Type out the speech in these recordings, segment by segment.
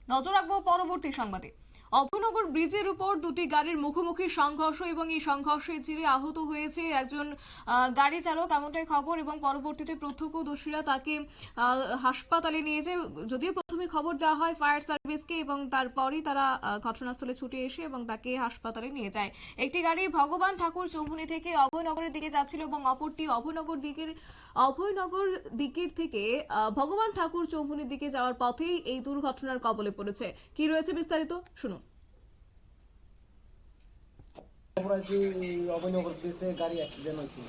নজর রাখবো পরবর্তী সংবাদে। অভয়নগর ব্রিজের উপর দুটি গাড়ির মুখোমুখি সংঘর্ষ এবং এই সংঘর্ষের জেরে আহত হয়েছে একজন গাড়ি চালক, এমনটাই খবর। এবং পরবর্তীতে প্রত্যক্ষদর্শীরা তাকে হাসপাতালে নিয়ে যায়। যদিও প্রথমে খবর দেওয়া হয় ফায়ার সার্ভিসকে এবং তারপরই তারা ঘটনাস্থলে ছুটে এসে এবং তাকে হাসপাতালে নিয়ে যায়। একটি গাড়ি ভগবান ঠাকুর চৌমুহনী থেকে অভয়নগরের দিকে যাচ্ছিল এবং অপরটি অভয়নগর দিকের থেকে ভগবান ঠাকুর চৌমুহনীর দিকে যাওয়ার পথেই এই দুর্ঘটনার কবলে পড়েছে। কি রয়েছে বিস্তারিত শুনুন। অভয়নগর ব্রিজে গাড়ি অ্যাক্সিডেন্ট হয়েছে,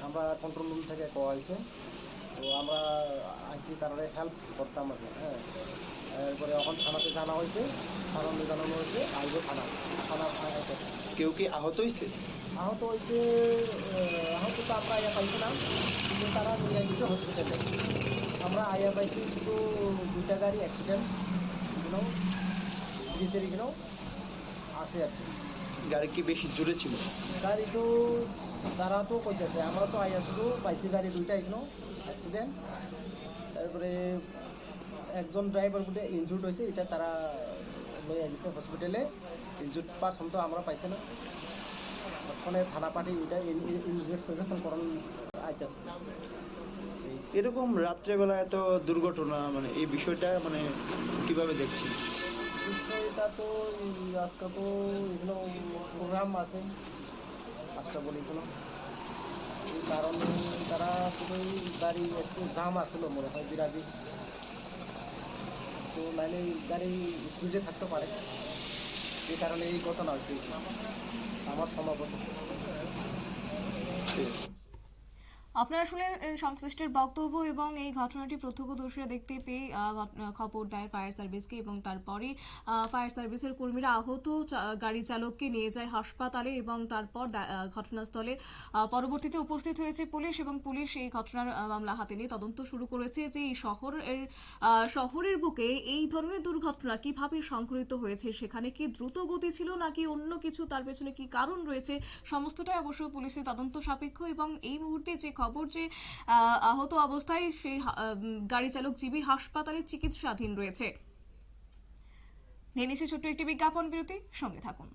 আমরা কন্ট্রোল রুম থেকে পাওয়া হয়েছে। তো আমরা আইসি তারা হেল্প করতাম আর কি। হ্যাঁ, এরপরে এখন থানাতে জানা হয়েছে, থানা জানানো হয়েছে, আইব থানার কেউ কি আহত হয়েছে? আহত হয়েছে, আহত তো আমরা আয়া পাইছিলাম, কিন্তু তারা নিয়ে গেছে হসপিটালে। আমরা আয়া পাইছি শুধু দুইটা গাড়ি অ্যাক্সিডেন্ট এগুলো ব্রিজের এগুলো আছে আর কি। গাড়ি কি বেশি জোরে ছিল? গাড়ি তো তারা তো করতেছে, আমরা তো আইয়া শুধু পাইছি গাড়ি দুইটা এগুলো অ্যাক্সিডেন্ট। তারপরে একজন ড্রাইভার বোধহয় ইনজুর্ড হয়েছে, এটা তারা লইয়া গেছে হসপিটালে। ইনজুর্ড পার্সন তো আমরা পাইছি না, ওখানে থানা পার্টি এটা ইনভেস্টিগেশন করার আইতেছে। এরকম রাত্রেবেলা এত দুর্ঘটনা, মানে এই বিষয়টা মানে কিভাবে দেখছি? বিষয়টা তো আজকে তো এগুলো প্রোগ্রাম আছে, আজকে বলি এগুলো এই কারণে তারা খুবই গাড়ি একটু জাম আসলো মনে হয় বিরাজি, তো নাইলে গাড়ি স্পিডে থাকতে পারে, এই কারণে এই ঘটনা হচ্ছে আমার সম্ভবত। আপনারা শুনলেন সংশ্লিষ্টের বক্তব্য এবং এই ঘটনাটি প্রত্যক্ষদর্শীরা দেখতে পেয়ে খবর দেয় ফায়ার সার্ভিসকে এবং তারপরে ফায়ার সার্ভিসের কর্মীরা আহত গাড়ি চালককে নিয়ে যায় হাসপাতালে এবং তারপর ঘটনাস্থলে পরবর্তীতে উপস্থিত হয়েছে পুলিশ এবং পুলিশ এই ঘটনার মামলা হাতে নিয়ে তদন্ত শুরু করেছে যে এই শহরের বুকে এই ধরনের দুর্ঘটনা কিভাবে সংঘটিত হয়েছে, সেখানে কি দ্রুত গতি ছিল নাকি অন্য কিছু, তার পেছনে কি কারণ রয়েছে, সমস্তটাই অবশ্যই পুলিশের তদন্ত সাপেক্ষ। এবং এই মুহূর্তে যে খবর যে আহত অবস্থায় সেই গাড়ি চালক জিবি হাসপাতালে চিকিৎসাধীন রয়েছে। নিয়ে নিচ্ছে ছোট্ট একটি বিজ্ঞাপন বিরতি, সঙ্গে থাকুন।